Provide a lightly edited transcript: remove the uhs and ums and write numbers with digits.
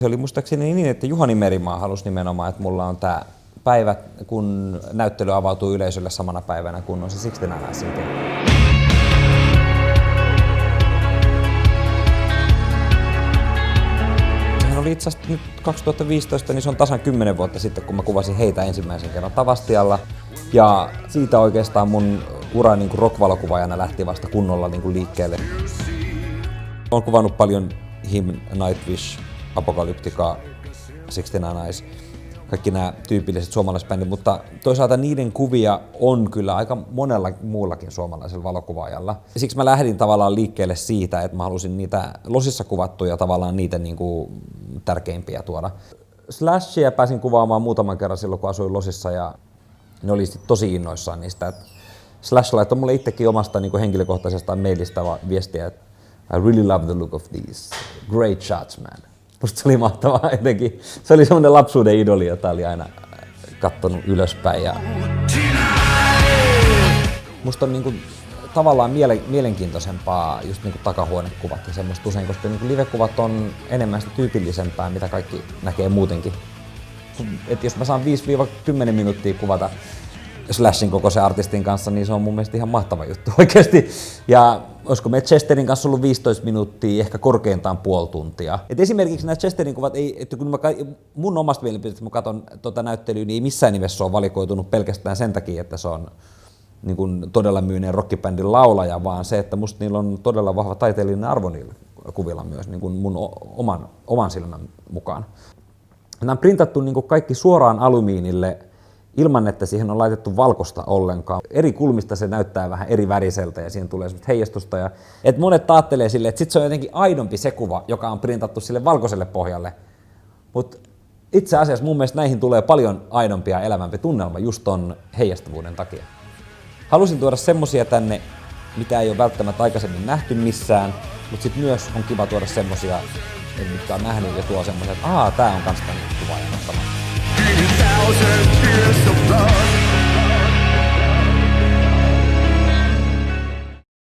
Se oli muistaakseni niin, että Juhani Merimaa halusi nimenomaan, että mulla on tää päivä, kun näyttely avautuu yleisölle samana päivänä, kun on se 69 City. Sehän oli itse asiassa nyt 2015, niin se on tasan 10 vuotta sitten, kun mä kuvasin heitä ensimmäisen kerran Tavastialla. Ja siitä oikeastaan mun ura niin kuin rock-valokuvaajana lähti vasta kunnolla niin kuin liikkeelle. Olen kuvannut paljon Him, Nightwish, Apocalyptica, 69 Eyes, kaikki nämä tyypilliset suomalaisbändit, mutta toisaalta niiden kuvia on kyllä aika monella muullakin suomalaisella valokuvaajalla. Siksi mä lähdin tavallaan liikkeelle siitä, että mä halusin niitä Losissa kuvattuja tavallaan niitä niin kuin tärkeimpiä tuoda. Slashia pääsin kuvaamaan muutaman kerran silloin, kun asuin Losissa, ja ne oli tosi innoissaan niistä. Slash laittoi mulle itsekin omasta niin kuin henkilökohtaisesta mailista viestiä, että I really love the look of these. Great shots, man. Musta se oli mahtavaa jotenkin. Se oli semmoinen lapsuuden idoli, jota oli aina kattonut ylöspäin. Ja musta on niinku tavallaan mielenkiintoisempaa just niinku takahuonekuvat ja semmoista usein, koska niinku livekuvat on enemmän sitä tyypillisempää, mitä kaikki näkee muutenkin. Et jos mä saan 5-10 minuuttia kuvata Slashin kokoisen artistin kanssa, niin se on mun mielestä ihan mahtava juttu oikeasti. Ja olisiko me Chesterin kanssa ollut 15 minuuttia, ehkä korkeintaan puoli tuntia. Et esimerkiksi nämä Chesterin kuvat, että kun mun omasta mielipiteestä mä katson näyttelyä, niin ei missään nimessä ole valikoitunut pelkästään sen takia, että se on niin kuin todella myyneen rockibändin laulaja, vaan se, että musta niillä on todella vahva taiteellinen arvo niillä kuvilla myös niin kuin mun oman silmän mukaan. Nämä on printattu niin kuin kaikki suoraan alumiinille, ilman, että siihen on laitettu valkosta ollenkaan. Eri kulmista se näyttää vähän eri väriseltä ja siihen tulee semmoista heijastusta. Ja et monet ajattelee silleen, että sit se on jotenkin aidompi se kuva, joka on printattu sille valkoiselle pohjalle. Mutta itse asiassa mun mielestä näihin tulee paljon aidompi ja elävämpi tunnelma just ton heijastavuuden takia. Halusin tuoda semmosia tänne, mitä ei ole välttämättä aikaisemmin nähty missään, mutta sit myös on kiva tuoda semmosia, mitkä on nähnyt ja tuo semmosia, että tää on kans tän kuvaajan ottama. 1,000 years of blood.